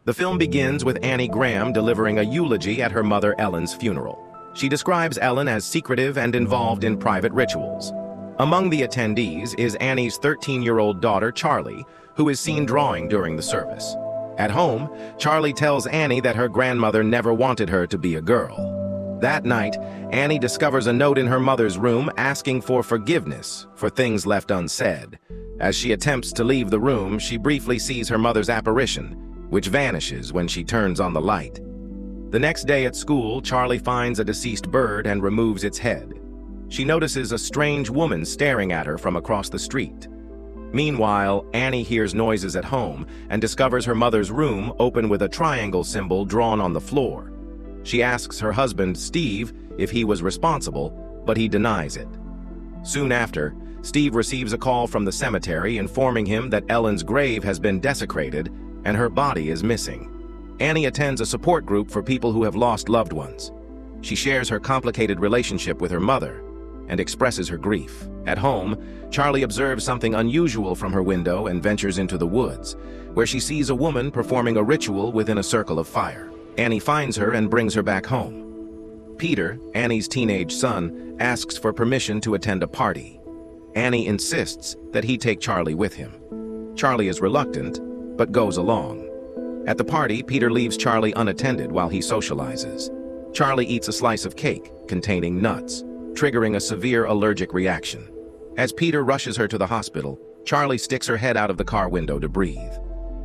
The film begins with Annie Graham delivering a eulogy at her mother Ellen's funeral. She describes Ellen as secretive and involved in private rituals. Among the attendees is Annie's 13-year-old daughter, Charlie, who is seen drawing during the service. At home, Charlie tells Annie that her grandmother never wanted her to be a girl. That night, Annie discovers a note in her mother's room asking for forgiveness for things left unsaid. As she attempts to leave the room, she briefly sees her mother's apparition, which vanishes when she turns on the light. The next day at school, Charlie finds a deceased bird and removes its head. She notices a strange woman staring at her from across the street. Meanwhile, Annie hears noises at home and discovers her mother's room open with a triangle symbol drawn on the floor. She asks her husband, Steve, if he was responsible, but he denies it. Soon after, Steve receives a call from the cemetery informing him that Ellen's grave has been desecrated and her body is missing. Annie attends a support group for people who have lost loved ones. She shares her complicated relationship with her mother and expresses her grief. At home, Charlie observes something unusual from her window and ventures into the woods, where she sees a woman performing a ritual within a circle of fire. Annie finds her and brings her back home. Peter, Annie's teenage son, asks for permission to attend a party. Annie insists that he take Charlie with him. Charlie is reluctant, but goes along. At the party, Peter leaves Charlie unattended while he socializes. Charlie eats a slice of cake containing nuts, triggering a severe allergic reaction. As Peter rushes her to the hospital, Charlie sticks her head out of the car window to breathe.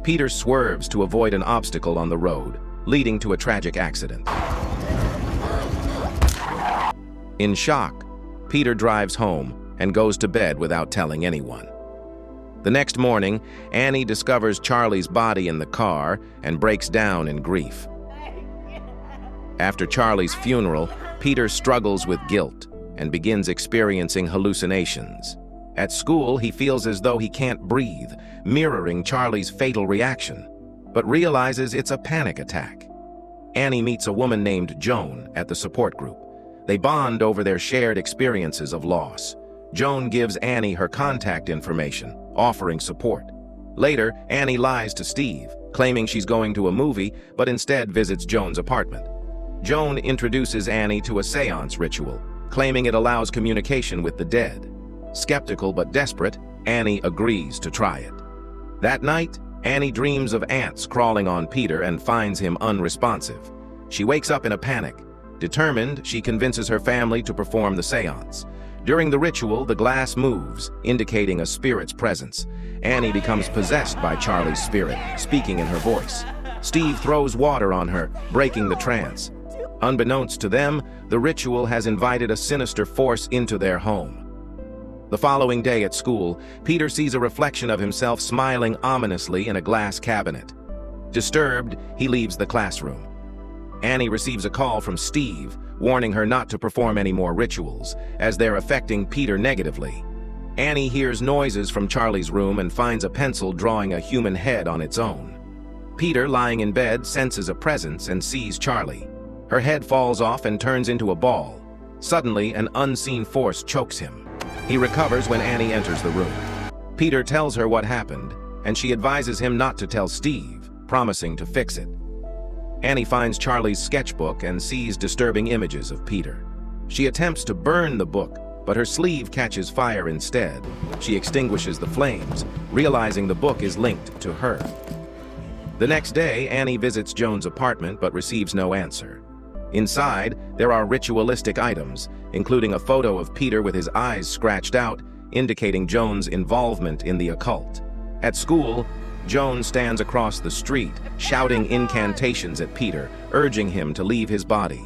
Peter swerves to avoid an obstacle on the road, leading to a tragic accident. In shock, Peter drives home and goes to bed without telling anyone. The next morning, Annie discovers Charlie's body in the car and breaks down in grief. After Charlie's funeral, Peter struggles with guilt and begins experiencing hallucinations. At school, he feels as though he can't breathe, mirroring Charlie's fatal reaction, but realizes it's a panic attack. Annie meets a woman named Joan at the support group. They bond over their shared experiences of loss. Joan gives Annie her contact information, offering support. Later, Annie lies to Steve, claiming she's going to a movie, but instead visits Joan's apartment. Joan introduces Annie to a seance ritual, claiming it allows communication with the dead. Skeptical but desperate, Annie agrees to try it. That night, Annie dreams of ants crawling on Peter and finds him unresponsive. She wakes up in a panic. Determined, she convinces her family to perform the seance. During the ritual, the glass moves, indicating a spirit's presence. Annie becomes possessed by Charlie's spirit, speaking in her voice. Steve throws water on her, breaking the trance. Unbeknownst to them, the ritual has invited a sinister force into their home. The following day at school, Peter sees a reflection of himself smiling ominously in a glass cabinet. Disturbed, he leaves the classroom. Annie receives a call from Steve, warning her not to perform any more rituals, as they're affecting Peter negatively. Annie hears noises from Charlie's room and finds a pencil drawing a human head on its own. Peter, lying in bed, senses a presence and sees Charlie. Her head falls off and turns into a ball. Suddenly, an unseen force chokes him. He recovers when Annie enters the room. Peter tells her what happened, and she advises him not to tell Steve, promising to fix it. Annie finds Charlie's sketchbook and sees disturbing images of Peter. She attempts to burn the book, but her sleeve catches fire instead. She extinguishes the flames, realizing the book is linked to her. The next day, Annie visits Joan's apartment but receives no answer. Inside, there are ritualistic items, including a photo of Peter with his eyes scratched out, indicating Joan's involvement in the occult. At school, Joan stands across the street, shouting incantations at Peter, urging him to leave his body.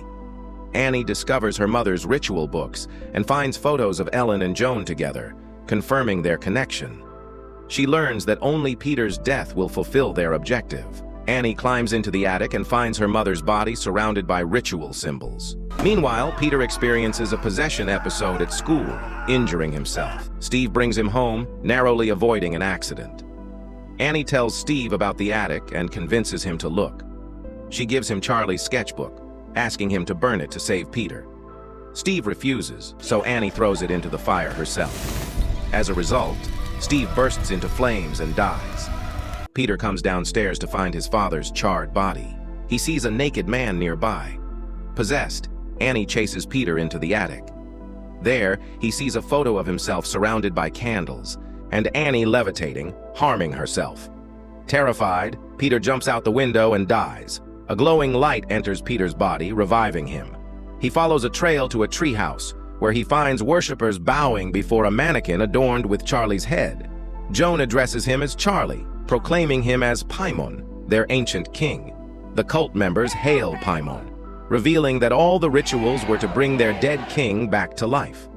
Annie discovers her mother's ritual books and finds photos of Ellen and Joan together, confirming their connection. She learns that only Peter's death will fulfill their objective. Annie climbs into the attic and finds her mother's body surrounded by ritual symbols. Meanwhile, Peter experiences a possession episode at school, injuring himself. Steve brings him home, narrowly avoiding an accident. Annie tells Steve about the attic and convinces him to look. She gives him Charlie's sketchbook, asking him to burn it to save Peter. Steve refuses, so Annie throws it into the fire herself. As a result, Steve bursts into flames and dies. Peter comes downstairs to find his father's charred body. He sees a naked man nearby. Possessed, Annie chases Peter into the attic. There, he sees a photo of himself surrounded by candles, and Annie levitating, harming herself. Terrified, Peter jumps out the window and dies. A glowing light enters Peter's body, reviving him. He follows a trail to a treehouse, where he finds worshippers bowing before a mannequin adorned with Charlie's head. Joan addresses him as Charlie, proclaiming him as Paimon, their ancient king. The cult members hail Paimon, revealing that all the rituals were to bring their dead king back to life.